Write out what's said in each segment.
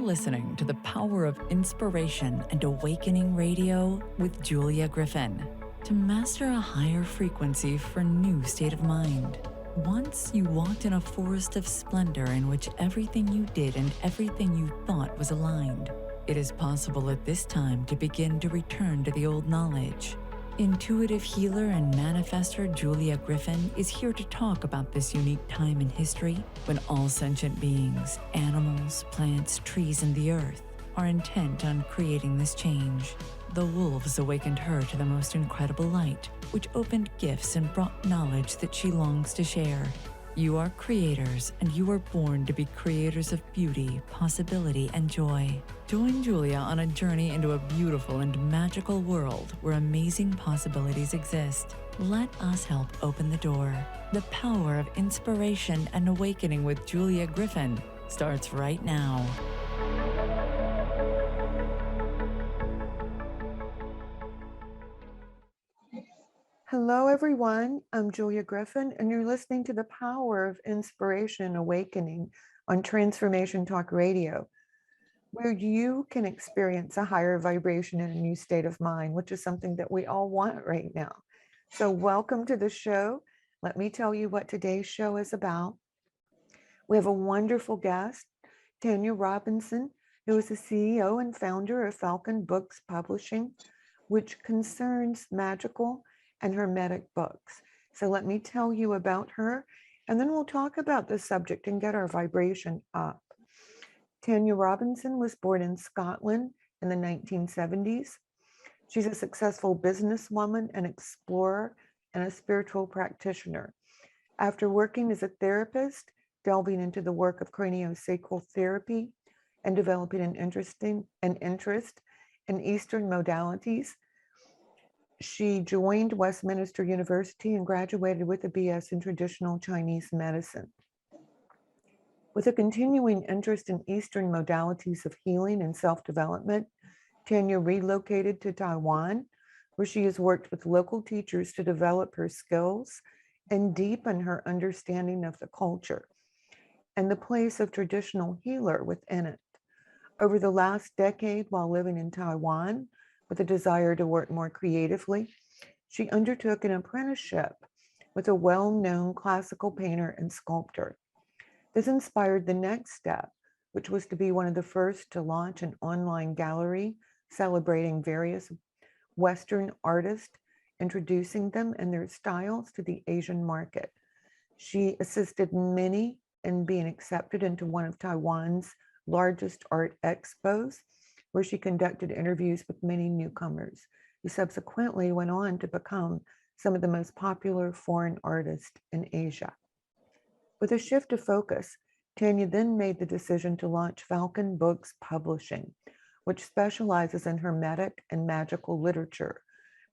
listening to the Power of Inspiration and Awakening Radio with Julia Griffin. To master a higher frequency for a new state of mind. Once you walked in a forest of splendor in which everything you did and everything you thought was aligned. It is possible at this time to begin to return to the old knowledge. Intuitive healer and manifester Julia Griffin is here to talk about this unique time in history when all sentient beings, animals, plants, trees, and the earth are intent on creating this change. The wolves awakened her to the most incredible light, which opened gifts and brought knowledge that she longs to share. You are creators, and you are born to be creators of beauty, possibility, and joy. Join Julia on a journey into a beautiful and magical world where amazing possibilities exist. Let us help open the door. The Power of Inspiration and Awakening with Julia Griffin starts right now. Hello, everyone. I'm Julia Griffin, and you're listening to The Power of Inspiration and Awakening on Transformation Talk Radio, where you can experience a higher vibration and a new state of mind, which is something that we all want right now. So welcome to the show. Let me tell you what today's show is about. We have a wonderful guest, Tanya Robinson, who is the CEO and founder of Falcon Books Publishing, which concerns magical and hermetic books. So let me tell you about her, and then we'll talk about the subject and get our vibration up. Tanya Robinson was born in Scotland in the 1970s. She's a successful businesswoman, an explorer, and a spiritual practitioner. After working as a therapist, delving into the work of craniosacral therapy, and developing an interest in Eastern modalities, she joined Westminster University and graduated with a BS in traditional Chinese medicine. With a continuing interest in Eastern modalities of healing and self-development, Tanya relocated to Taiwan, where she has worked with local teachers to develop her skills and deepen her understanding of the culture and the place of traditional healer within it. Over the last decade, while living in Taiwan, with a desire to work more creatively, she undertook an apprenticeship with a well-known classical painter and sculptor. This inspired the next step, which was to be one of the first to launch an online gallery celebrating various Western artists, introducing them and their styles to the Asian market. She assisted many in being accepted into one of Taiwan's largest art expos, where she conducted interviews with many newcomers, who subsequently went on to become some of the most popular foreign artists in Asia. With a shift of focus, Tanya then made the decision to launch Falcon Books Publishing, which specializes in hermetic and magical literature,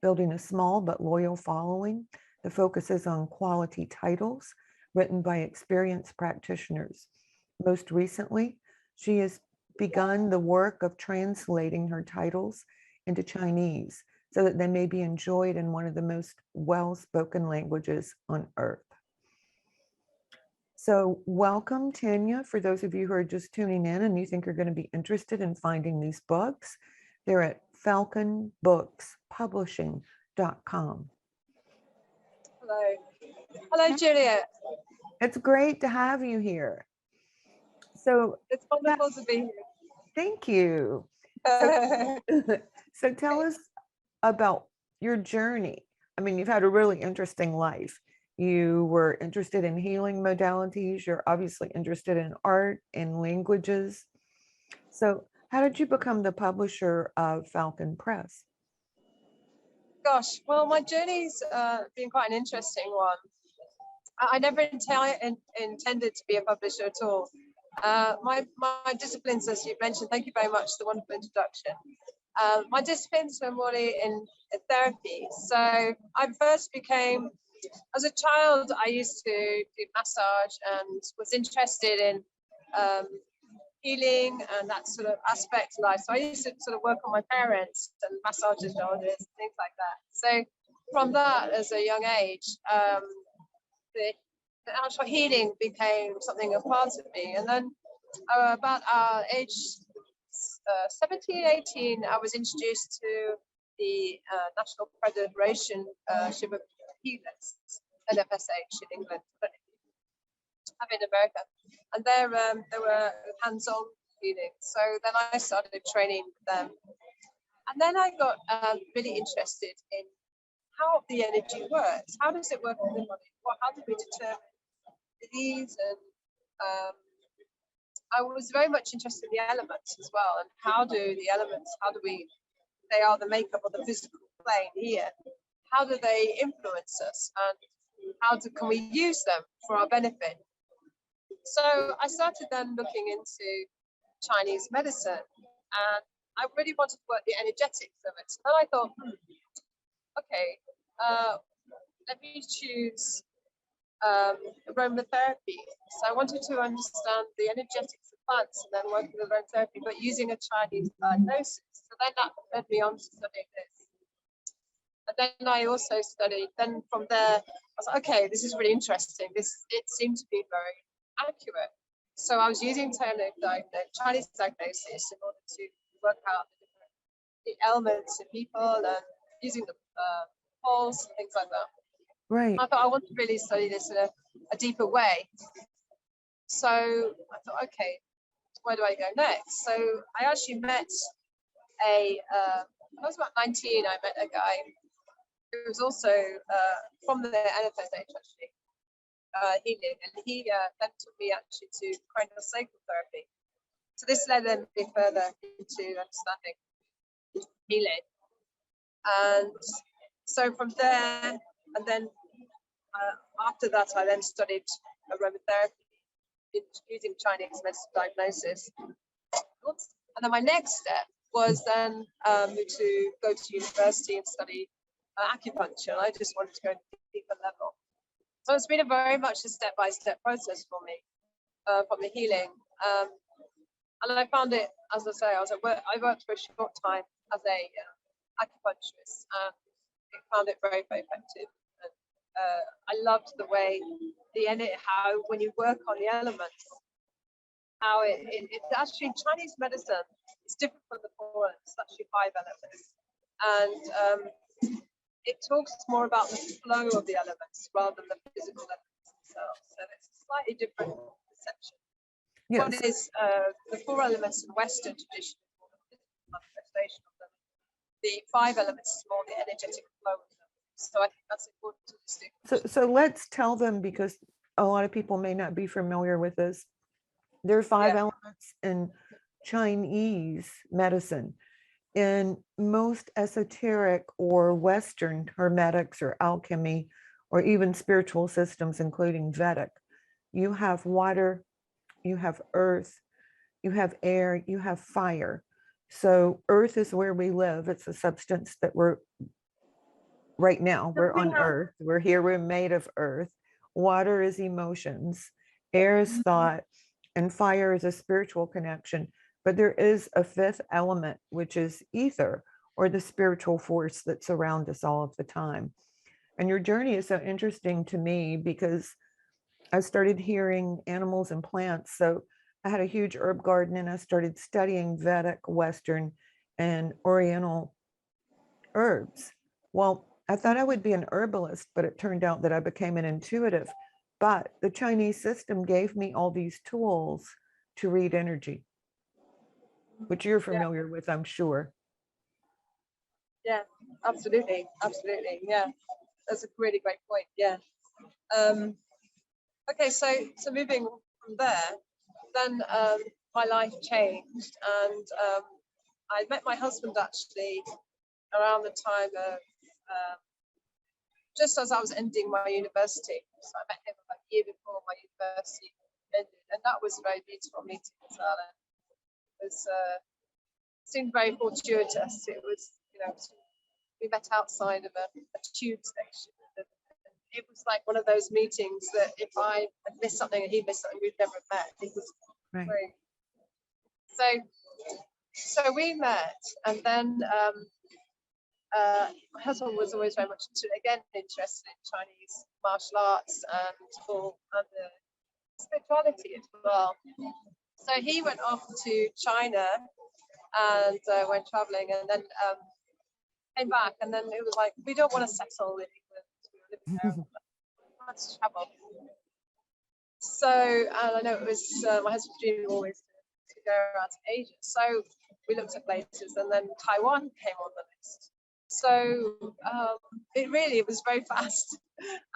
building a small but loyal following that focuses on quality titles written by experienced practitioners. Most recently, she has begun the work of translating her titles into Chinese so that they may be enjoyed in one of the most well-spoken languages on earth. So welcome, Tanya. For those of you who are just tuning in and you think you're going to be interested in finding these books, they're at falconbookspublishing.com. Hello, Julia. It's great to have you here. So it's wonderful to be here. Thank you. So tell us about your journey. I mean, you've had a really interesting life. You were interested in healing modalities. You're obviously interested in art and languages. So how did you become the publisher of Falcon Press? Gosh, well, my journey's been quite an interesting one. I never intended to be a publisher at all. My disciplines, as you mentioned, thank you very much for the wonderful introduction. My disciplines were more in therapy. So I first became, as a child, I used to do massage and was interested in healing and that sort of aspect of life. So I used to sort of work on my parents and massage their shoulders, things like that. So from that, as a young age, the actual healing became something a part of me. And then about age 17, 18, I was introduced to the National Federation Ship of Healers, NFSH in England, but I'm in America, and there were hands-on healing. So then I started training with them, and then I got really interested in how the energy works. How does it work in the body? How do we determine disease? And I was very much interested in the elements as well, and how do the elements, they are the makeup of the physical plane here. How do they influence us, and can we use them for our benefit? So I started then looking into Chinese medicine, and I really wanted to work the energetics of it. So then I thought, okay, let me choose aromatherapy. So I wanted to understand the energetics of plants and then work with aromatherapy, but using a Chinese diagnosis. So then that led me on to studying this. And then I also studied, then from there, I was like, okay, this is really interesting. It seemed to be very accurate. So I was using Chinese diagnosis in order to work out the elements in people and using the polls and things like that. Right. I thought I want to really study this in a deeper way. So I thought, okay, where do I go next? So I actually met I was about 19, I met a guy who was also from the NFSH actually, healing, and he then took me actually to cranial sacral therapy. So this led me further into understanding healing. And so from there, and then after that, I then studied aromatherapy using Chinese medicine diagnosis. And then my next step was then to go to university and study acupuncture. And I just wanted to go to a deeper level. So it's been very much a step-by-step process for me from the healing. And I found it, as I say, I worked for a short time as a acupuncturist, and I found it very, very effective. And I loved the way how when you work on the elements, how it's actually in Chinese medicine, it's different from the four elements, it's actually 5 elements. And it talks more about the flow of the elements rather than the physical elements themselves. So it's a slightly different perception. Yes. What is the 4 elements in Western tradition, the physical manifestation of them. The 5 elements is more the energetic flow of them. So I think that's important to distinguish. So let's tell them, because a lot of people may not be familiar with this. There are 5 elements in Chinese medicine. In most esoteric or Western hermetics or alchemy, or even spiritual systems, including Vedic, you have water, you have earth, you have air, you have fire. So earth is where we live. It's a substance that we're right now. We're on earth. We're here. We're made of earth. Water is emotions. Air is thought. And fire is a spiritual connection. But there is a 5th element, which is ether, or the spiritual force that's around us all of the time. And your journey is so interesting to me because I started hearing animals and plants. So I had a huge herb garden, and I started studying Vedic, Western, and Oriental herbs. Well, I thought I would be an herbalist, but it turned out that I became an intuitive. But the Chinese system gave me all these tools to read energy, which you're familiar with, I'm sure. Yeah, absolutely. Absolutely. Yeah, that's a really great point. Yeah. Okay, so moving from there, then my life changed, and I met my husband actually around the time of just as I was ending my university. So I met him about a year before my university ended, and that was a very beautiful meeting as well. And it was seemed very fortuitous. It was, we met outside of a tube station. And it was like one of those meetings that if I had missed something and he missed something, we'd never met. It was great. So we met, and then my husband was always very much interested in Chinese martial arts and the spirituality as well. So he went off to China and went traveling, and then came back, and then it was like, we don't want to settle in England. We were living there. Let's travel. So, and I know it was my husband's dream always to go around to Asia. So we looked at places, and then Taiwan came on the list. So it was very fast.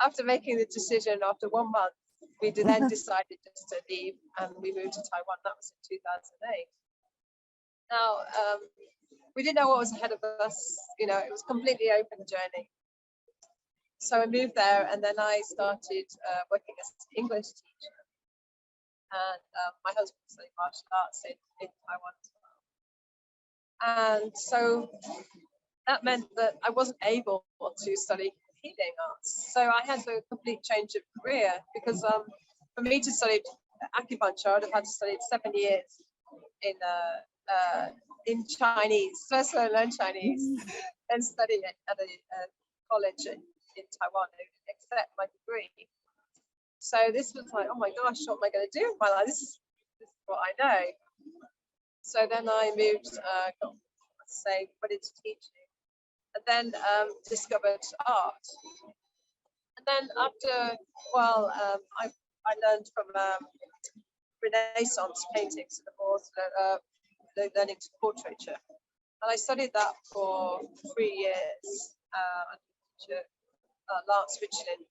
After making the decision, after 1 month, we then decided just to leave, and we moved to Taiwan. That was in 2008. Now, we didn't know what was ahead of us. You know, it was a completely open journey. So I moved there, and then I started working as an English teacher. And my husband studied martial arts in Taiwan as well. And so that meant that I wasn't able to study healing arts. So I had a complete change of career, because for me to study acupuncture, I'd have had to study 7 years in Chinese. First I learned Chinese and study it at a college in Taiwan, accept my degree. So this was like, oh my gosh, what am I going to do with my life? This is what I know. So then I moved, went into teaching, and then discovered art. And then after, I learned from Renaissance paintings, and also learning to portraiture. And I studied that for 3 years. Lance Richland,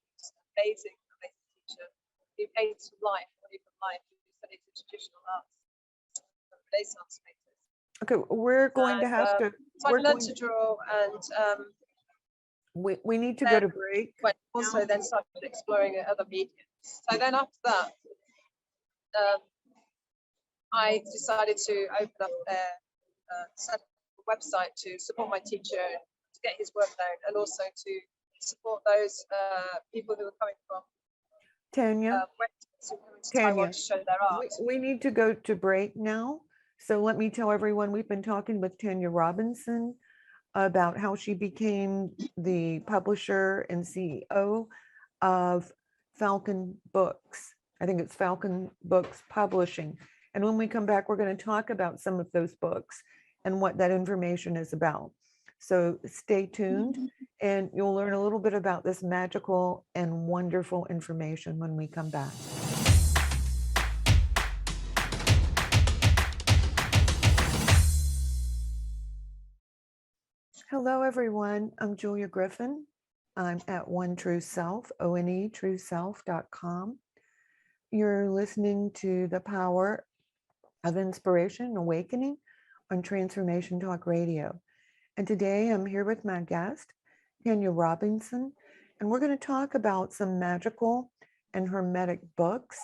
amazing teacher. He paints from life, not even life. He studied the traditional arts, Renaissance painters. Okay, we're going to have to. So I learned to draw, and we need to go to break. But also then started exploring other mediums. So then after that, I decided to open up a website to support my teacher, to get his work known, and also to support those people who are coming from Tanya, Taiwan to show their art. We need to go to break now. So let me tell everyone, we've been talking with Tanya Robinson about how she became the publisher and CEO of Falcon Books. I think it's Falcon Books Publishing. And when we come back, we're going to talk about some of those books and what that information is about. So stay tuned, and you'll learn a little bit about this magical and wonderful information when we come back. Hello, everyone. I'm Julia Griffin. I'm at One True Self, onetrueself.com. You're listening to The Power of Inspiration and Awakening on Transformation Talk Radio. And today I'm here with my guest, Tanya Robinson, and we're going to talk about some magical and hermetic books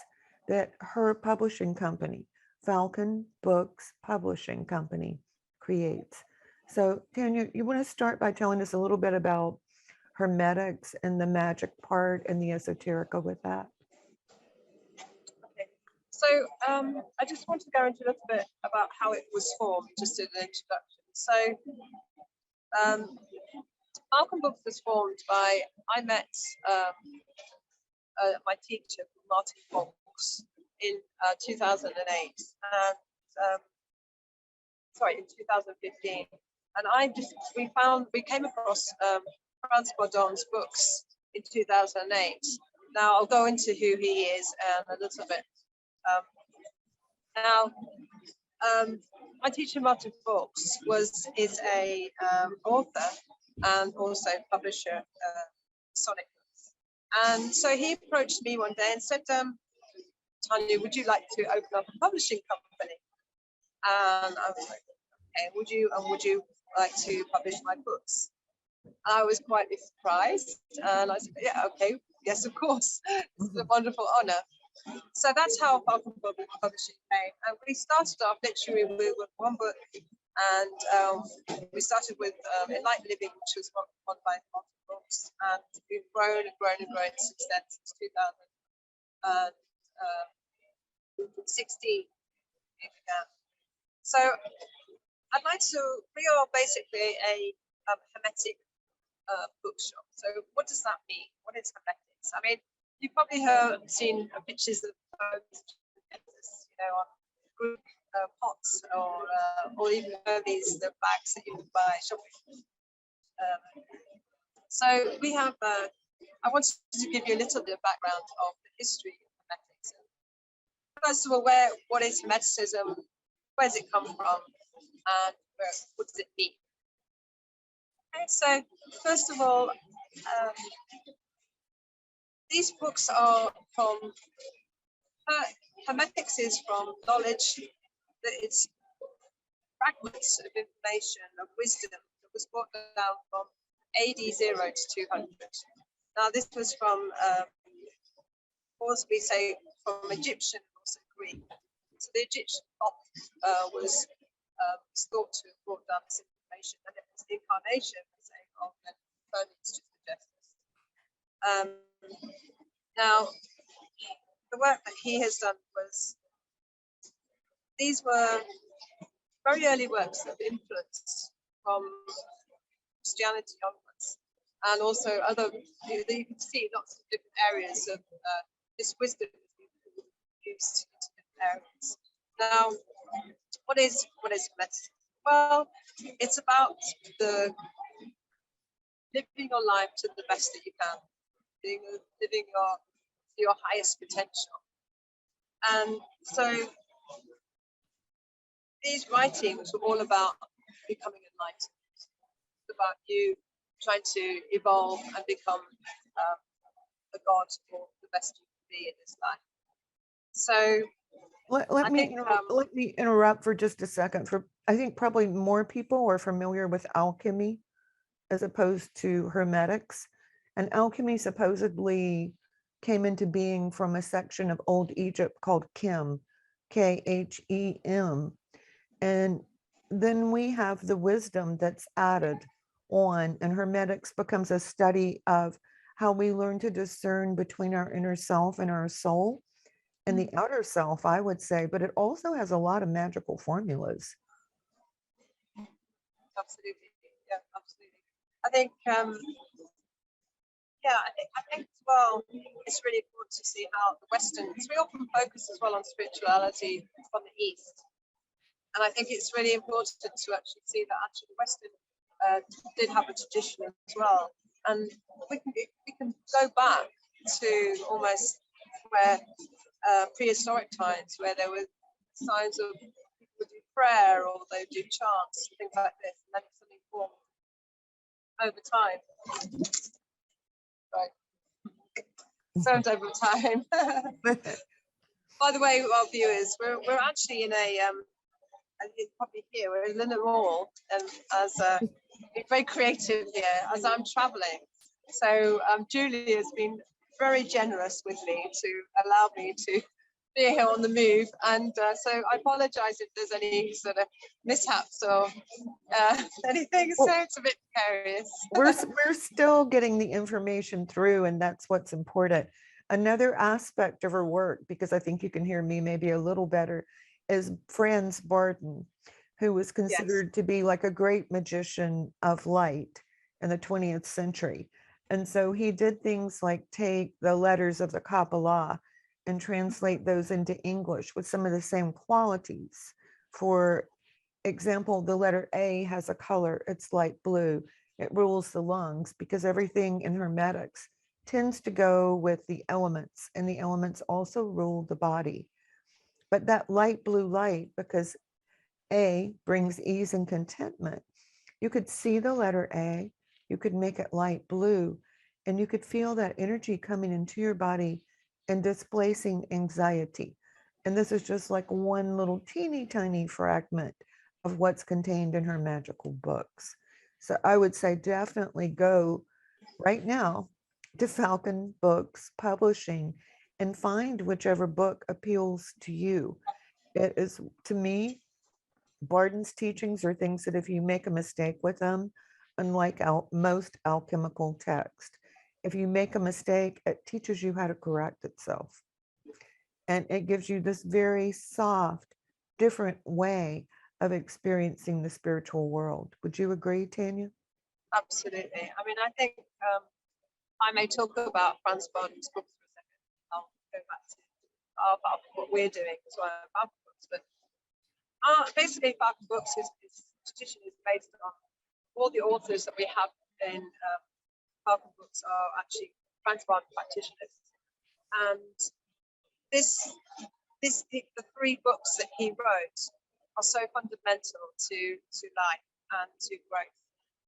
that her publishing company, Falcon Books Publishing Company, creates. So Tanya, you want to start by telling us a little bit about hermetics and the magic part and the esoterica with that? Okay. So I just want to go into a little bit about how it was formed, just as an introduction. So Falcon Books was formed by, I met my teacher, Martin Fox, in 2008, and in 2015. And we came across Franz Bardon's books in 2008. Now I'll go into who he is a little bit. My teacher Martin Fox is a author and also publisher, Sonic Books. And so he approached me one day and said, Tanya, would you like to open up a publishing company? And I was like, okay, would you like to publish my books? I was quite surprised, and I said, yeah, okay, yes, of course. This is a wonderful honor. So that's how Falcon Publishing came. And we started off literally with one book, and we started with Enlightened Living, which was one by Falcon Books, and we've grown and grown and grown since then, since 2016. So I'd like to, we are basically a hermetic bookshop. So what does that mean? What is hermetics? I mean, you've probably seen pictures of on Greek pots or even the bags that you can buy shopping. So we have. I wanted to give you a little bit of background of the history of hermetics. First of all, what is hermeticism? Where does it come from? And what does it mean? Okay, so first of all, these books are from hermetics is from knowledge that it's fragments of information of wisdom that was brought down from AD 0 to 200. Now this was from, we say from Egyptian and also Greek. So the Egyptian was thought to have brought down this information, and it was the incarnation, say, of Hermes to suggest this. Now, the work that he has done was, these were very early works that influenced from Christianity onwards, and also other, you can see lots of different areas of this wisdom used into different areas. Now, what is hermeticism? Well, it's about the living your life to the best that you can, living your highest potential. And so these writings were all about becoming enlightened. It's about you trying to evolve and become a god or the best you can be in this life. So let me interrupt for just a second. I think probably more people are familiar with alchemy as opposed to hermetics. And alchemy supposedly came into being from a section of old Egypt called Khem, Khem. And then we have the wisdom that's added on, and hermetics becomes a study of how we learn to discern between our inner self and our soul and the outer self, I would say, but it also has a lot of magical formulas. Absolutely, yeah, absolutely. I think, I think as well, it's really important to see how the Western, because we often focus as well on spirituality from the East. And I think it's really important to actually see that actually the Western did have a tradition as well. And we can go back to almost where prehistoric times, where there were signs of people would do prayer or they would do chants, things like this, and then something formed over time. Right. Served over time. By the way, our viewers, we're actually in a and you probably hear we're in London Mall, and as very creative here as I'm traveling. So Julie has been very generous with me to allow me to be here on the move, and so I apologize if there's any sort of mishaps or anything. So it's a bit precarious. we're still getting the information through, and that's what's important. Another aspect of her work, because I think you can hear me maybe a little better, is Franz Bardon, who was considered to be like a great magician of light in the 20th century. And so he did things like take the letters of the Kabbalah and translate those into English with some of the same qualities. For example, the letter A has a color, it's light blue. It rules the lungs, because everything in hermetics tends to go with the elements, and the elements also rule the body. But that light blue light, because A brings ease and contentment, you could see the letter A, you could make it light blue, and you could feel that energy coming into your body and displacing anxiety. And this is just like one little teeny tiny fragment of what's contained in her magical books. So I would say definitely go right now to Falcon Books Publishing and find whichever book appeals to you. It is, to me, Bardon's teachings are things that if you make a mistake with them, unlike most alchemical text, if you make a mistake, it teaches you how to correct itself. And it gives you this very soft, different way of experiencing the spiritual world. Would you agree, Tanya? Absolutely. I mean, I think I may talk about Franz Bardon's books for a second. I'll go back to what we're doing as well, our books. But Basically, Bardon Books is tradition is based on all the authors that we have in Bardon Books are actually Bardon practitioners, and the 3 books that he wrote are so fundamental to life and to growth.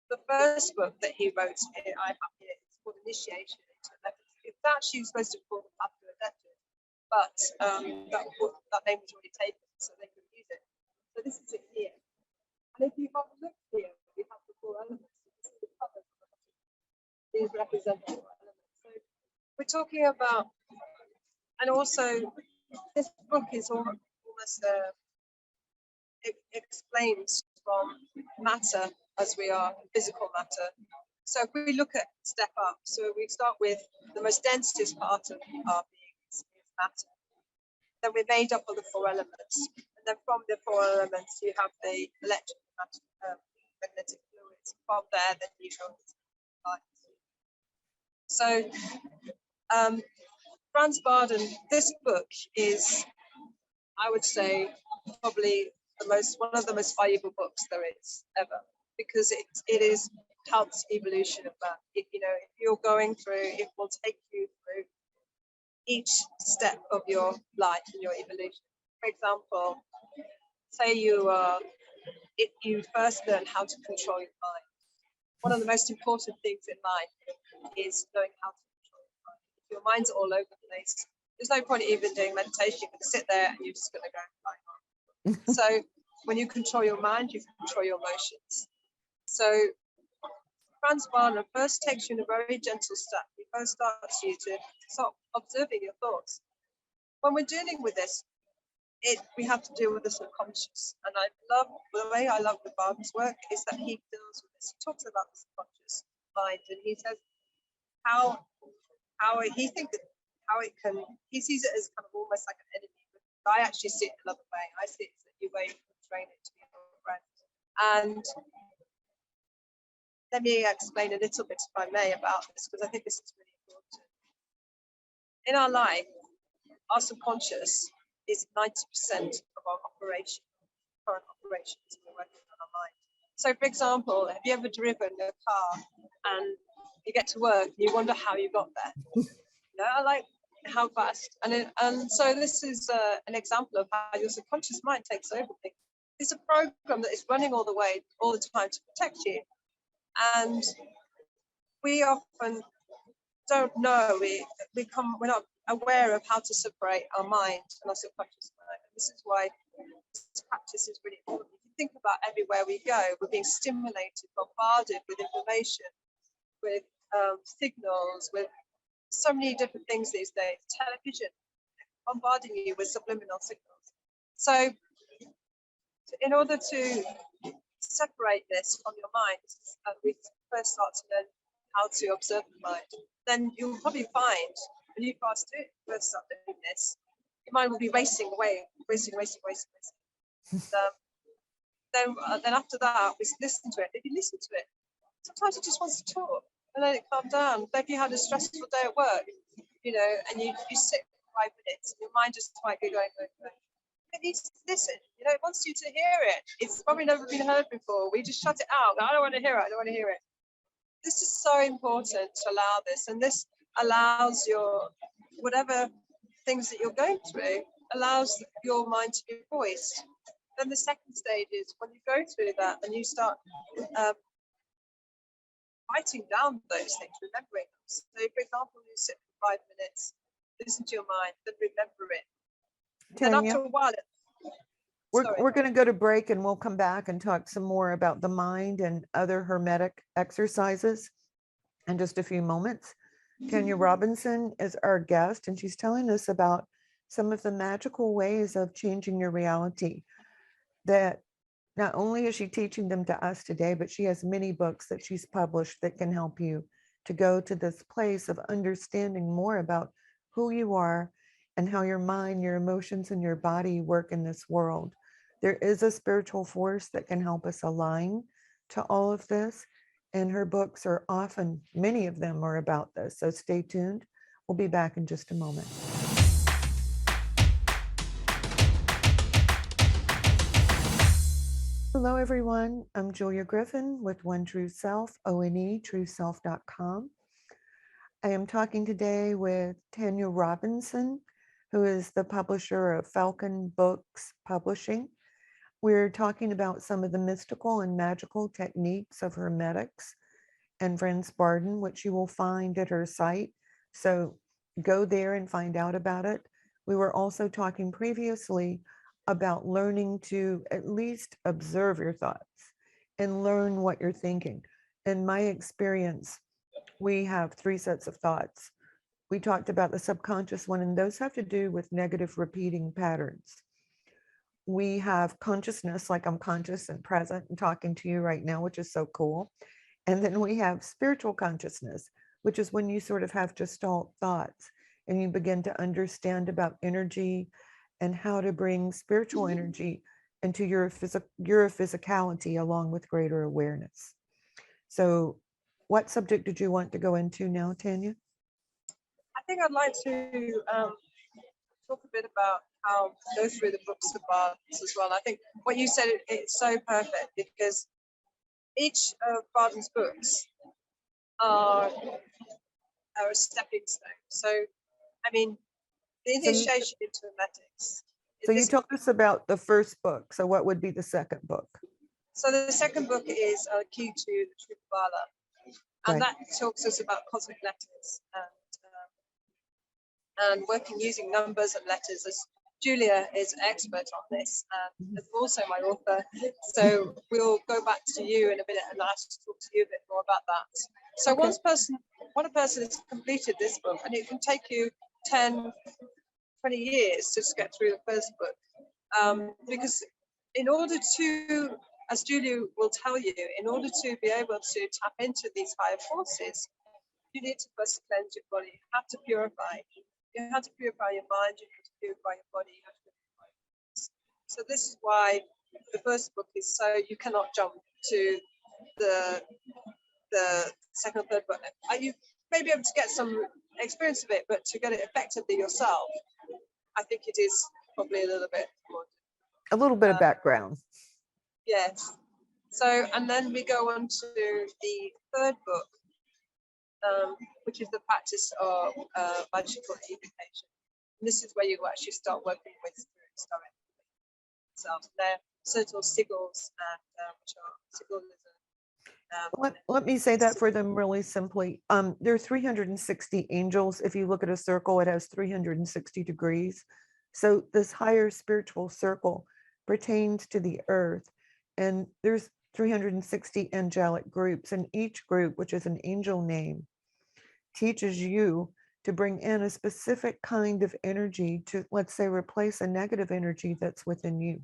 The first book that he wrote, I have here, is called Initiation into Methods. It's actually supposed to be called After Adeptus, but that name was already taken, so they couldn't use it. So this is it here. And if you have a look here, we have the 4 elements. You can see the colours. These represent the 4 elements. So we're talking about, and also this book is almost it explains from matter as we are physical matter. So if we look at step up, so we start with the most densest part of our being is matter. Then we're made up of the 4 elements, and then from the 4 elements you have the electric magnetic fluids. From there, then you go to light. So Franz Bardon, this book is, I would say, probably one of the most valuable books there is ever, because it is helps evolution of that. If you're going through, it will take you through each step of your life and your evolution. For example, say if you first learn how to control your mind. One of the most important things in life is knowing how to control your mind. If your mind's all over the place, there's no point even doing meditation. You're going to sit there and you're just going to go flying on. So when you control your mind, you control your emotions. So Franz Bardon first takes you in a very gentle step. He first starts you to start observing your thoughts. When we're dealing with this, we have to deal with the subconscious. And the way I love the Bardon's work is that he deals with this. He talks about the subconscious mind, and he says how he sees it as kind of almost like an enemy. But I actually see it another way. I see it as a way you can train it to be your friend. And let me explain a little bit, if I may, about this, because I think this is really important. In our life, our subconscious is 90% of our current operations. We're working on our mind. So, for example, have you ever driven a car and you get to work and you wonder how you got there? Like how fast? And so this is an example of how your subconscious mind takes over things. It's a program that is running all the time to protect you. And we often don't know, we're not aware of how to separate our mind and our subconscious mind. And this is why this practice is really important. If you think about everywhere we go, we're being stimulated, bombarded with information, with signals, with so many different things these days. Television bombarding you with subliminal signals. So in order to separate this from your mind, we first start to learn how to observe the mind. Then you'll probably find when you first start doing this, your mind will be racing away, racing. Then after that, we listen to it. If you listen to it, sometimes it just wants to talk, and then it calms down. But if you had a stressful day at work, and you sit for 5 minutes, your mind just might be going. It needs to listen. It wants you to hear it. It's probably never been heard before. We just shut it out. I don't want to hear it. This is so important to allow this, and this allows your whatever things that you're going through allows your mind to be voiced. Then the second stage is when you go through that and you start writing down those things, remembering them. So, for example, you sit for 5 minutes, listen to your mind, then remember it. Tanya, and after a while, we're going to go to break, and we'll come back and talk some more about the mind and other hermetic exercises in just a few moments. Tanya Robinson is our guest, and she's telling us about some of the magical ways of changing your reality, that not only is she teaching them to us today, but she has many books that she's published that can help you to go to this place of understanding more about who you are and how your mind, your emotions, and your body work in this world. There is a spiritual force that can help us align to all of this. And her books are often, many of them are about this. So stay tuned. We'll be back in just a moment. Hello, everyone. I'm Julia Griffin with One True Self, ONE, trueself.com. I am talking today with Tanya Robinson, who is the publisher of Falcon Books Publishing. We're talking about some of the mystical and magical techniques of hermetics and friends Bardon, which you will find at her site. So go there and find out about it. We were also talking previously about learning to at least observe your thoughts and learn what you're thinking. In my experience, we have three sets of thoughts. We talked about the subconscious one, and those have to do with negative repeating patterns. We have consciousness, like I'm conscious and present and talking to you right now, which is so cool. And then we have spiritual consciousness, which is when you sort of have gestalt thoughts and you begin to understand about energy and how to bring spiritual energy into your physicality along with greater awareness. So what subject did you want to go into now, Tanya? I think I'd like to talk a bit about how go through the books of Bardon's as well. I think what you said, it's so perfect because each of Bardon's books are a stepping stone. So, I mean, the initiation into hermetics. So you told us about the first book. So what would be the second book? So the second book is Key to the Truth of Allah, and that talks us about cosmic letters and working using numbers and letters. As Julia is expert on this, and also my author. So we'll go back to you in a minute and ask to talk to you a bit more about that. So when a person has completed this book, and it can take you 10, 20 years to just get through the first book, because in order to, as Julia will tell you, in order to be able to tap into these higher forces, you need to first cleanse your body. You have to purify. You have to purify your mind. You have to purify your body. You have to purify your mind. So this is why the first book is so you cannot jump to the second or third book. You may be able to get some experience of it, but to get it effectively yourself, I think it is probably a little bit more. A little bit of background. Yes. So, and then we go on to the third book, which is the practice of magical evocation. And this is where you actually start working with spirits directly themselves. They're certain sigils, and which are symbolism. Let me say that for them really simply. There are 360 angels. If you look at a circle, it has 360 degrees. So this higher spiritual circle pertains to the earth. And there's 360 angelic groups. And each group, which is an angel name, teaches you to bring in a specific kind of energy to, let's say, replace a negative energy that's within you.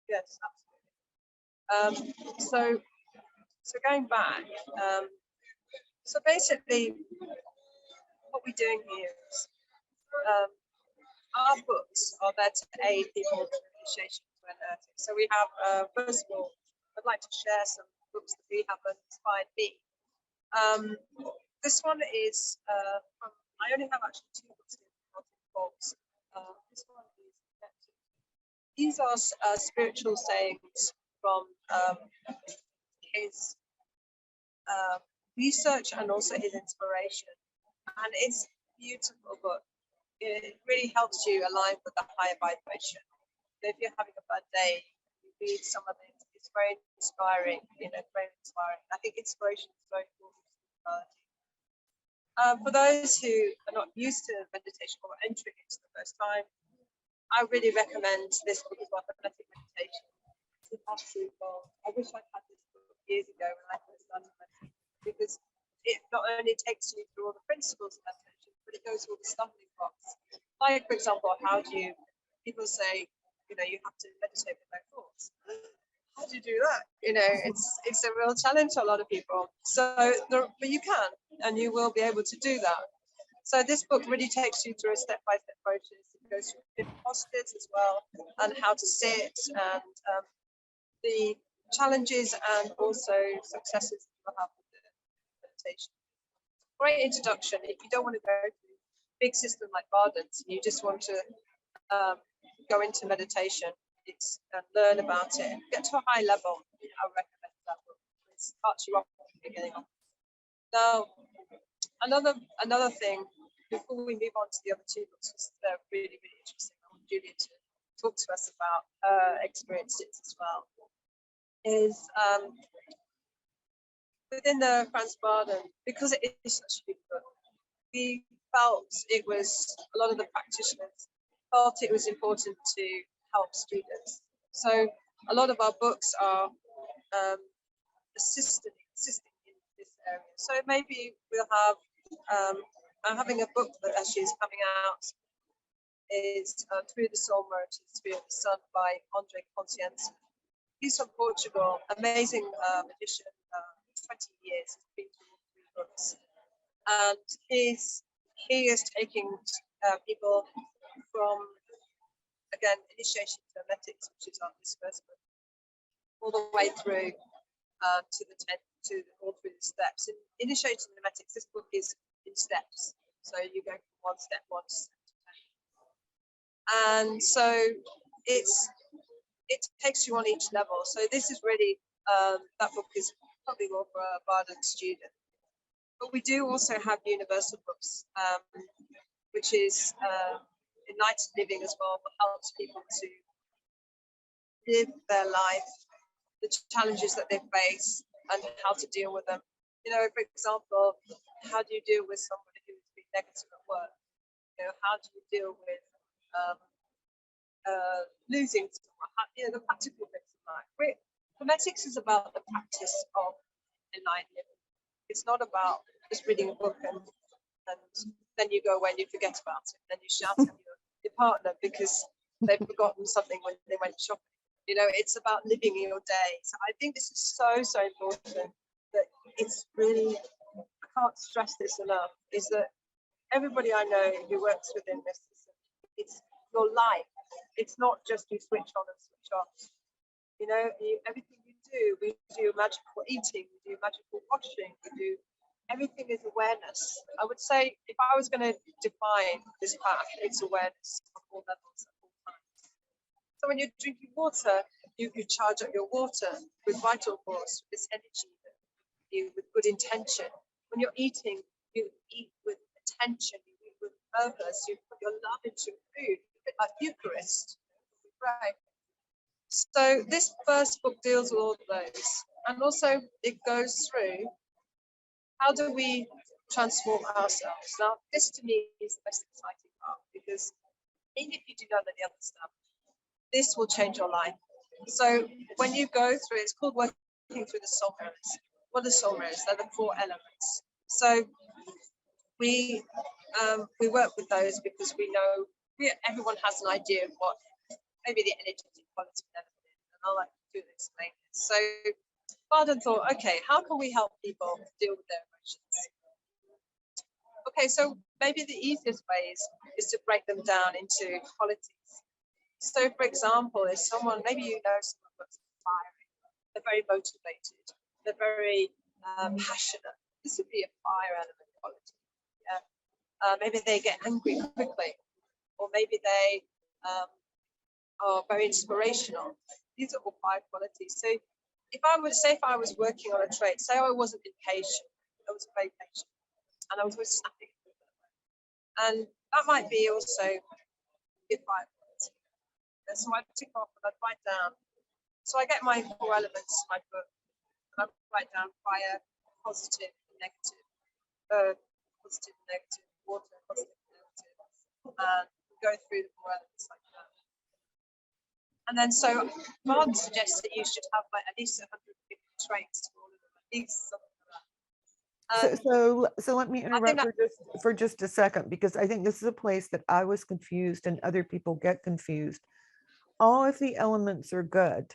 Yes, absolutely. So going back, so basically what we're doing here is our books are there to aid people with initiation to energetics. So we have, first of all, I'd like to share some books that we have that inspired me. This one is from, I only have actually two books in box. This one is, these are spiritual sayings from his research and also his inspiration. And it's a beautiful book. It really helps you align with the higher vibration. So if you're having a bad day, you read some of it. It's very inspiring, very inspiring. I think inspiration is very important. For those who are not used to meditation or entering it for the first time, I really recommend this book as well, Hermetic Meditation. It's an absolute gold. I wish I'd had this book years ago when I first started meditation, because it not only takes you through all the principles of meditation, but it goes through all the stumbling blocks. Like, for example, how do you, people say, you have to meditate with no thoughts. How do you do that? It's a real challenge to a lot of people. But you can, and you will be able to do that. So this book really takes you through a step-by-step process. It goes through different postures as well, and how to sit, and the challenges and also successes that you'll have with the meditation. Great introduction. If you don't want to go through a big system like Bardon's, you just want to go into meditation. and learn about it, get to a high level, I recommend that book. It starts you off at the beginning. Now, another thing before we move on to the other two books, because they're really, really interesting. I want Julia to talk to us about her experiences as well. Is within the Franz Bardon, because it is such a big book, we felt it was, a lot of the practitioners felt it was important to help students. So a lot of our books are assisting in this area. So maybe we'll have, I'm having a book that actually is coming out, is Through the Soul Mirror to the Spirit of the Sun by Andre Consciência. He's from Portugal, amazing magician, 20 years, he's been through 3 books. And he is taking people from, again, initiation to hermetics, which is on this first book, all the way through to the 10, all through the steps. In initiating hermetics, this book is in steps. So you go from one step to 10. And so it takes you on each level. So this is really, that book is probably more for a Bardon student. But we do also have universal books, which is Enlightened Living as well, that helps people to live their life, the challenges that they face, and how to deal with them. You know, for example, how do you deal with somebody who's been negative at work? You know, how do you deal with losing someone? You know, the practical things in life. Hermetics is about the practice of enlightened living. It's not about just reading a book and then you go away and you forget about it. Then you shout at your partner because they've forgotten something when they went shopping. You know, it's about living your day. So I think this is so important, that it's really, I can't stress this enough, is that everybody I know who works within this, it's your life. It's not just you switch on and switch off. You know, everything you do, we do magical eating, we do magical washing, we do, everything is awareness. I would say, if I was going to define this path, it's awareness on all levels at all times. So when you're drinking water, you charge up your water with vital force, with this energy, with good intention. When you're eating, you eat with attention, you eat with purpose, you put your love into food, a bit like Eucharist. Right. So this first book deals with all of those, and also it goes through, how do we transform ourselves? Now, this to me is the most exciting part, because even if you do none of the other stuff, this will change your life. So when you go through, it's called working through the soul mirrors. What are the soul mirrors? They're the 4 elements. So we work with those because we know everyone has an idea of what maybe the energetic quality of it is, and I'll like to explain this. So Bardon thought, okay, how can we help people deal with their emotions? Okay, so maybe the easiest way is to break them down into qualities. So, for example, if someone, maybe you know someone that's fiery, they're very motivated, they're very passionate. This would be a fire element quality. Yeah. Maybe they get angry quickly, or maybe they are very inspirational. These are all 5 qualities. So if I was working on a trait, say I wasn't impatient, I was very patient, and I was always snapping. And that might be also a 5 quality. And so I'd tick off and I'd write down. So I get my 4 elements in my book, and I write down fire, positive, negative, positive, negative, water, positive, negative, and go through the 4 elements like that. And then so Bardon suggests that you should have like at least 150 traits for all of them, at least something like that. So let me interrupt for just a second, because I think this is a place that I was confused and other people get confused. All of the elements are good,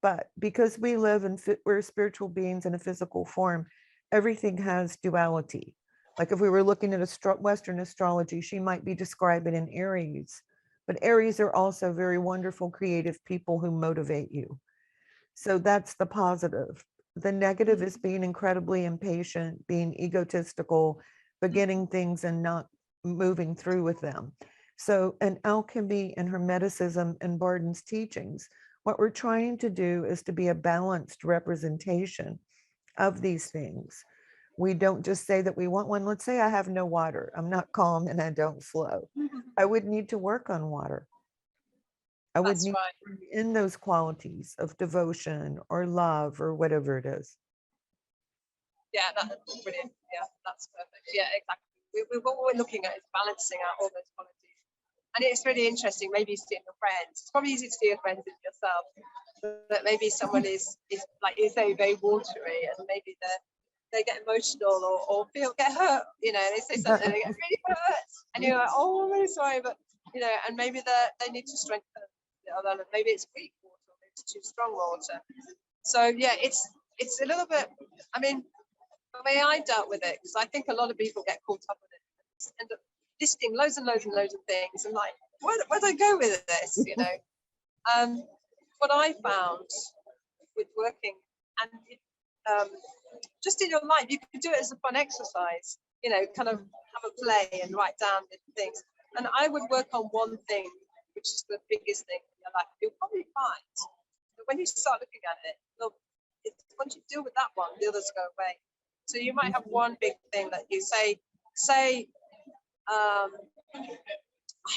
but because we live in, we're spiritual beings in a physical form, everything has duality. Like if we were looking at Western astrology, she might be describing an Aries, but Aries are also very wonderful, creative people who motivate you. So that's the positive. The negative is being incredibly impatient, being egotistical, beginning things and not moving through with them. So in alchemy and hermeticism and Bardon's teachings, what we're trying to do is to be a balanced representation of these things. We don't just say that we want one. Let's say I have no water. I'm not calm and I don't flow. I would need to work on water. I would That's need right. to bring in those qualities of devotion or love or whatever it is. Yeah, that's brilliant. Yeah, that's perfect. Yeah, exactly. What we're looking at is balancing out all those qualities. And it's really interesting. Maybe you see it in your friends. It's probably easy to see your friends in yourself. That maybe someone is like you say, very watery, and maybe they get emotional or get hurt. You know, they say something, they get really hurt, and you're like, oh, I'm really sorry, but you know, and maybe they need to strengthen the other. Maybe it's weak water, maybe it's too strong water. So yeah, it's a little bit. I mean, the way I dealt with it, because I think a lot of people get caught up in it, end up listing loads and loads and loads of things, and like, where do I go with this? You know, what I found with working and just in your life, you can do it as a fun exercise. You know, kind of have a play and write down different things. And I would work on one thing, which is the biggest thing in your life. You'll probably find that when you start looking at it, once you deal with that one, the others go away. So you might have one big thing that you say,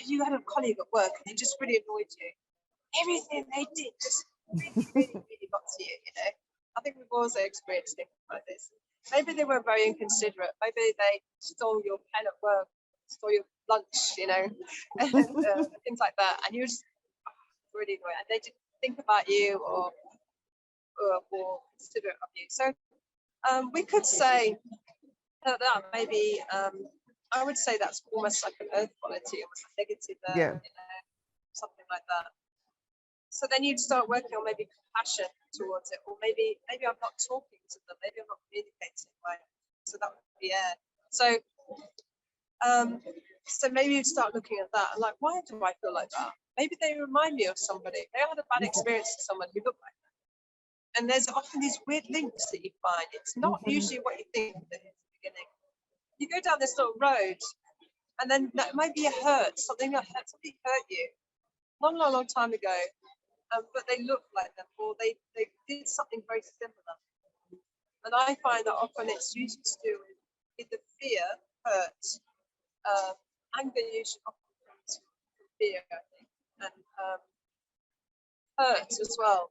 you had a colleague at work and they just really annoyed you. Everything they did just really got to you, you know. I think we've also experienced things like this. Maybe they were very inconsiderate. Maybe they stole your pen at work, stole your lunch, you know, and things like that. And you just really annoyed. And they didn't think about you or considerate of you. So we could say that maybe I would say that's almost like an earth quality, almost like negative, Yeah. you know, something like that. So then you'd start working on maybe compassion towards it, or maybe I'm not talking to them, maybe I'm not communicating right. So that would be air. So maybe you'd start looking at that and like, why do I feel like that? Maybe they remind me of somebody. They had a bad experience with someone who looked like that. And there's often these weird links that you find. It's not usually what you think at the beginning. You go down this little road, and then that might be a hurt, something hurt you long, long, long time ago. But they look like them, or they did something very similar. And I find that often it's usually to do with either fear, hurt, anger usually often comes from fear, I think, and hurt as well.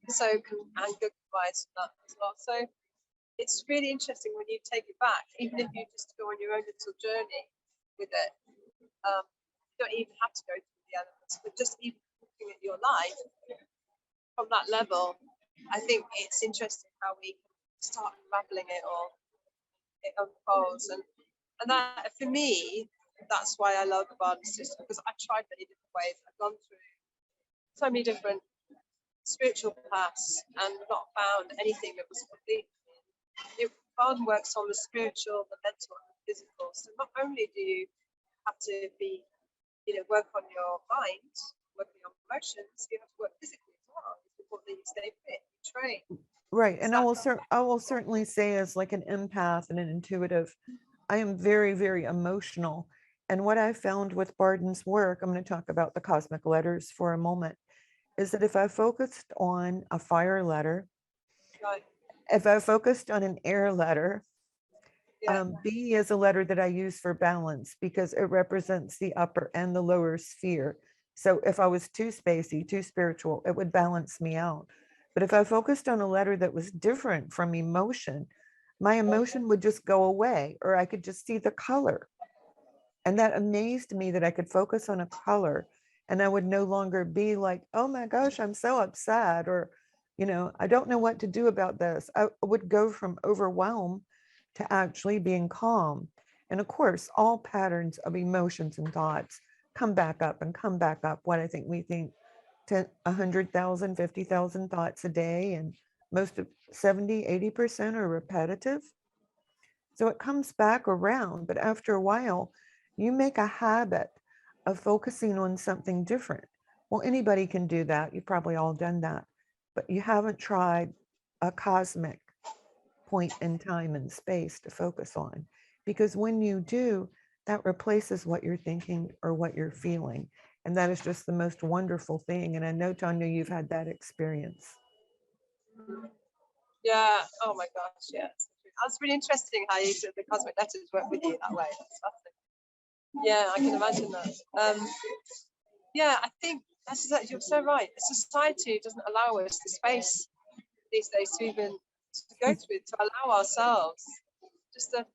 So anger can rise from that as well. So it's really interesting when you take it back, even if you just go on your own little journey with it. You don't even have to go through the elements, but just even looking at your life from that level, I think it's interesting how we start unraveling it all. It unfolds, and that for me, that's why I love the Bardon system, because I've tried many different ways. I've gone through so many different spiritual paths and not found anything that was complete. Bardon works on the spiritual, the mental, and the physical. So not only do you have to be, work on your mind, work on your emotions, you have to work physically as well. It's important that you stay fit, you train. Right. And I will certainly say, as like an empath and an intuitive, I am very, very emotional. And what I found with Bardon's work, I'm going to talk about the cosmic letters for a moment, is that if I focused on a fire letter, Right. if I focused on an air letter, Yeah. B is a letter that I use for balance because it represents the upper and the lower sphere. So if I was too spacey, too spiritual, it would balance me out. But if I focused on a letter that was different from emotion, my emotion would just go away, or I could just see the color. And that amazed me that I could focus on a color and I would no longer be like, oh my gosh, I'm so upset, or, I don't know what to do about this. I would go from overwhelm to actually being calm. And of course, all patterns of emotions and thoughts come back up and come back up. What I think we think 100,000, 50,000 thoughts a day, and most of 70, 80% are repetitive. So it comes back around, but after a while, you make a habit of focusing on something different. Well, anybody can do that. You've probably all done that, but you haven't tried a cosmic point in time and space to focus on. Because when you do, that replaces what you're thinking or what you're feeling. And that is just the most wonderful thing. And I know, Tanya, you've had that experience. Yeah. Oh my gosh. Yes. That's really interesting how you said the cosmic letters work with you that way. Yeah, I can imagine that. Yeah, I think you're so right. Society doesn't allow us the space these days to even go through, to allow ourselves just to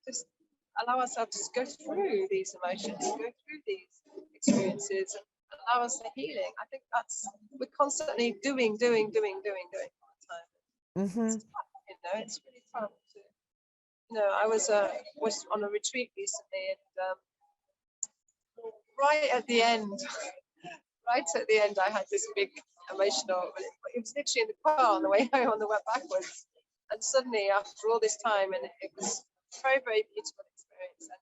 just allow ourselves to go through these emotions, go through these experiences, and allow us the healing. I think we're constantly doing all the time. Mm-hmm. It's really fun to, I was on a retreat recently, and right at the end, I had this big emotional. It was literally in the car on the way home, on the way backwards, and suddenly, after all this time, and it was a very, very beautiful experience. And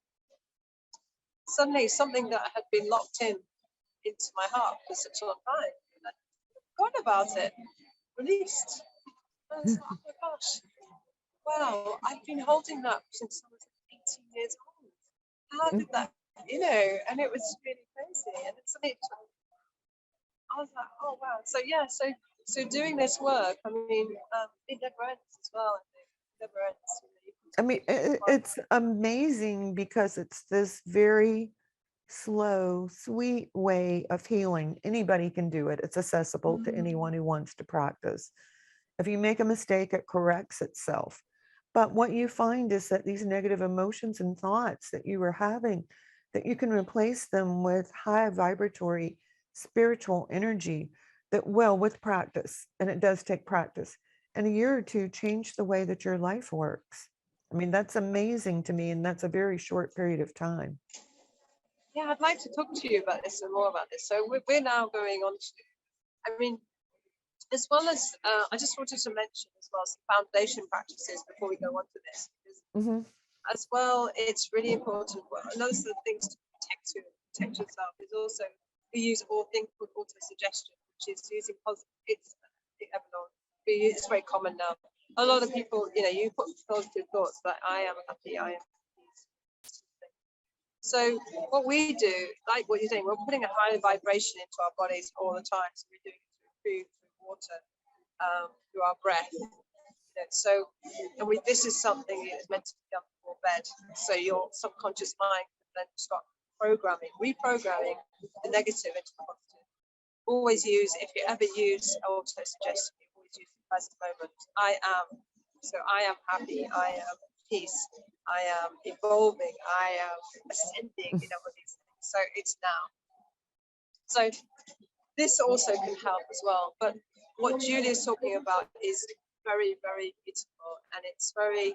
suddenly, something that had been locked into my heart for such a long time, I forgot about it, released. And I was like, oh my gosh, wow! I've been holding that since I was 18 years old. How did that, And it was really crazy. And it's suddenly, I was like, oh wow. So yeah, so doing this work, I mean, it never ends as well. I think it never ends. I mean, it's amazing because it's this very slow, sweet way of healing. Anybody can do it. It's accessible to anyone who wants to practice. If you make a mistake, it corrects itself. But what you find is that these negative emotions and thoughts that you were having, that you can replace them with high vibratory spiritual energy that, well, with practice, and it does take practice, in a year or two, change the way that your life works. I mean, that's amazing to me, and that's a very short period of time. Yeah, I'd like to talk to you about this and more about this. So we're now going on to, I mean, as well as, I just wanted to mention as well some foundation practices before we go on to this. Mm-hmm. As well, it's really important. Well, another sort of things to protect yourself is also we use thing called auto suggestion, which is using positive. It's very common now. A lot of people, you put positive thoughts like I am happy, I am peace. So what we do, like what you're doing, we're putting a higher vibration into our bodies all the time. So we're doing it through food, through water, through our breath. So, and this is something that is meant to be done before bed. So your subconscious mind can then start reprogramming the negative into the positive. Always use, if you ever use auto suggestion, always use the present moment. I am. So I am happy. I am peace. I am evolving. I am ascending. All these things. So it's now. So this also can help as well. But what Julie is talking about is very, very beautiful, and it's very,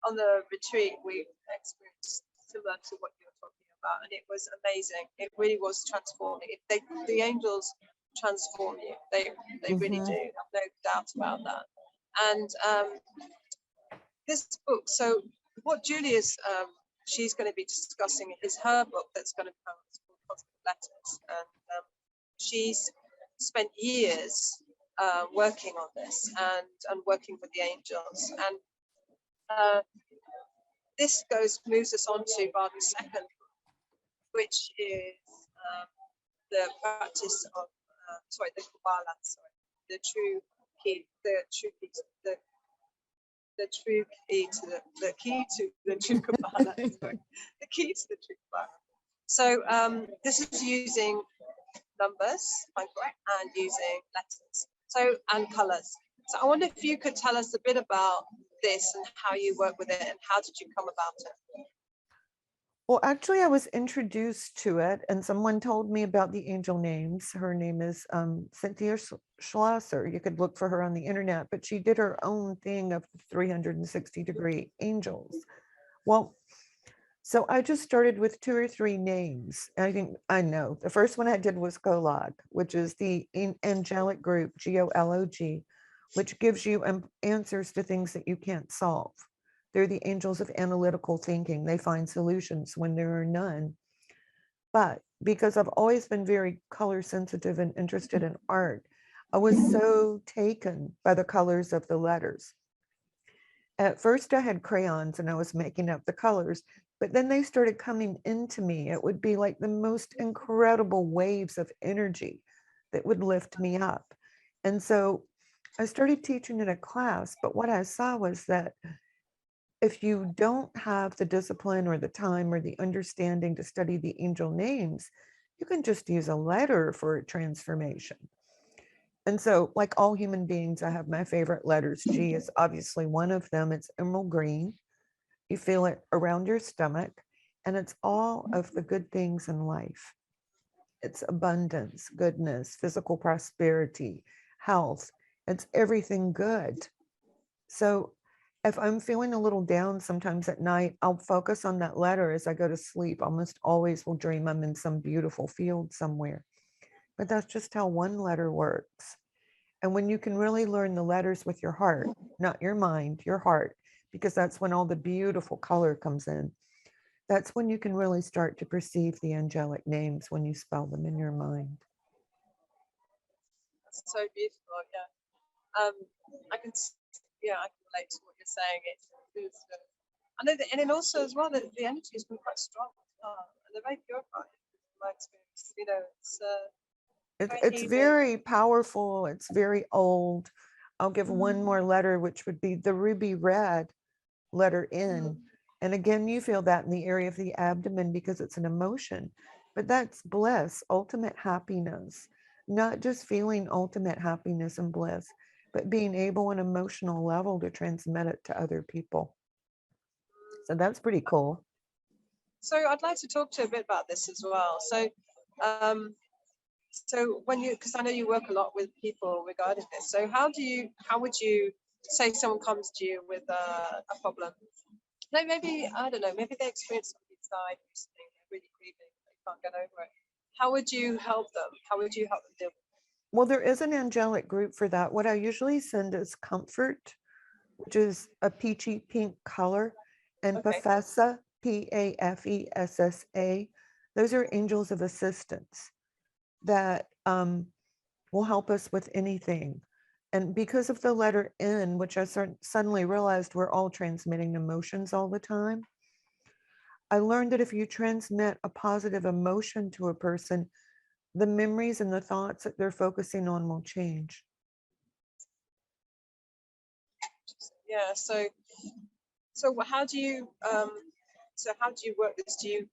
on the retreat we experienced similar to what you're talking about, and it was amazing. It really was transforming. The angels transform you. They really do. I've no doubt about that. And this book, so what Julie is, she's going to be discussing is her book that's going to come. It's called Cosmic Letters, and she's spent years working on this and working with the angels, and this moves us on to Bardon's second, which is the practice of the Kabbalah, the true key, the true key to the key to the true Kabbalah, the key to the true Kabbalah. So this is using numbers, I'm correct, and using letters, and colors. So I wonder if you could tell us a bit about this and how you work with it and how did you come about it? Well, actually, I was introduced to it and someone told me about the angel names. Her name is Cynthia Schlosser. You could look for her on the internet, but she did her own thing of 360-degree angels. Well, so I just started with 2 or 3 names. I know. The first one I did was GOLOG, which is the angelic group, GOLOG, which gives you answers to things that you can't solve. They're the angels of analytical thinking. They find solutions when there are none. But because I've always been very color sensitive and interested in art, I was so taken by the colors of the letters. At first I had crayons and I was making up the colors. But then they started coming into me. It would be like the most incredible waves of energy that would lift me up. And so I started teaching in a class, but what I saw was that if you don't have the discipline or the time or the understanding to study the angel names, you can just use a letter for a transformation. And so, like all human beings, I have my favorite letters. G is obviously one of them. It's emerald green. You feel it around your stomach, and it's all of the good things in life. It's abundance, goodness, physical prosperity, health. It's everything good. So if I'm feeling a little down sometimes at night, I'll focus on that letter as I go to sleep. Almost always will dream I'm in some beautiful field somewhere. But that's just how one letter works. And when you can really learn the letters with your heart, not your mind, your heart, because that's when all the beautiful color comes in. That's when you can really start to perceive the angelic names when you spell them in your mind. That's so beautiful. Yeah. I can relate to what you're saying. It's I know that, and then also as well, the energy has been quite strong and they're very purified. In my experience, It's very powerful. It's very old. I'll give one more letter, which would be the ruby red, letter N. And again, you feel that in the area of the abdomen because it's an emotion, but that's bliss, ultimate happiness, not just feeling ultimate happiness and bliss, but being able on an emotional level to transmit it to other people. So that's pretty cool. So I'd like to talk to you a bit about this as well. So when because I know you work a lot with people regarding this. So how would you say someone comes to you with a problem? Like maybe, I don't know, maybe they experience something inside recently, they're really grieving, they can't get over it. How would you help them? How would you help them deal with it? Well, there is an angelic group for that. What I usually send is comfort, which is a peachy pink color, and Pafessa, Pafessa. Those are angels of assistance that will help us with anything. And because of the letter N, which I suddenly realized we're all transmitting emotions all the time, I learned that if you transmit a positive emotion to a person, the memories and the thoughts that they're focusing on will change. Yeah. So how do you work this? Do you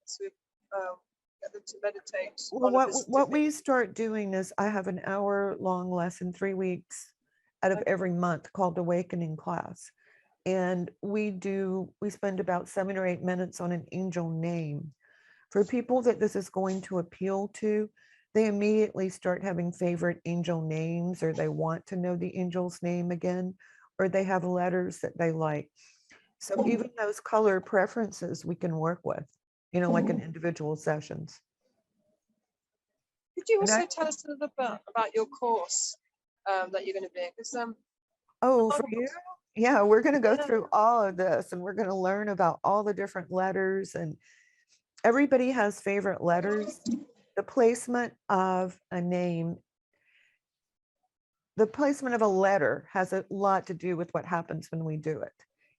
get them to meditate? Well, what we start doing is I have an hour-long lesson, 3 weeks out of every month called Awakening class. And we spend about 7 or 8 minutes on an angel name. For people that this is going to appeal to, they immediately start having favorite angel names, or they want to know the angel's name again, or they have letters that they like. So even those color preferences we can work with, like in individual sessions. Could you also tell us a little bit about your course that you're going to be in? For you? Yeah, we're going to go through all of this, and we're going to learn about all the different letters, and everybody has favorite letters. The placement of a name, the placement of a letter has a lot to do with what happens when we do it.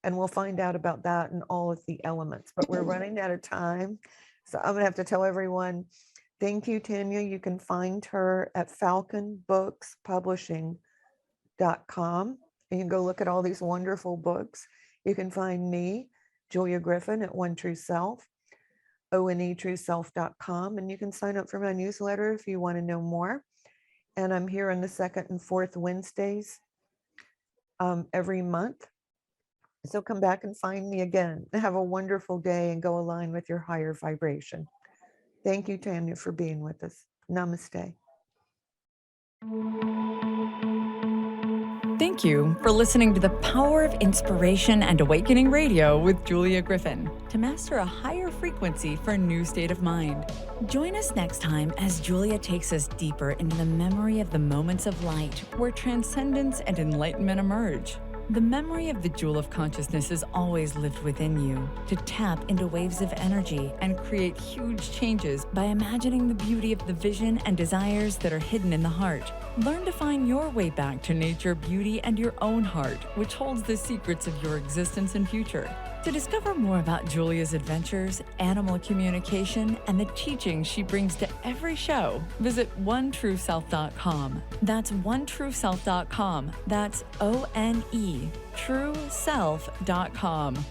And we'll find out about that and all of the elements, but we're running out of time. So I'm gonna have to tell everyone, thank you, Tanya. You can find her at falconbookspublishing.com. And you can go look at all these wonderful books. You can find me, Julia Griffin, at One True Self, onetrueself.com. And you can sign up for my newsletter if you want to know more. And I'm here on the 2nd and 4th Wednesdays every month. So come back and find me again. Have a wonderful day and go align with your higher vibration. Thank you, Tanya, for being with us. Namaste. Thank you for listening to the Power of Inspiration and Awakening Radio with Julia Griffin. To master a higher frequency for a new state of mind, join us next time as Julia takes us deeper into the memory of the moments of light where transcendence and enlightenment emerge. The memory of the jewel of consciousness is always lived within you to tap into waves of energy and create huge changes by imagining the beauty of the vision and desires that are hidden in the heart. Learn to find your way back to nature, beauty, and your own heart, which holds the secrets of your existence and future. To discover more about Julia's adventures, animal communication, and the teachings she brings to every show, visit onetrueself.com. That's onetrueself.com. That's ONE, trueself.com.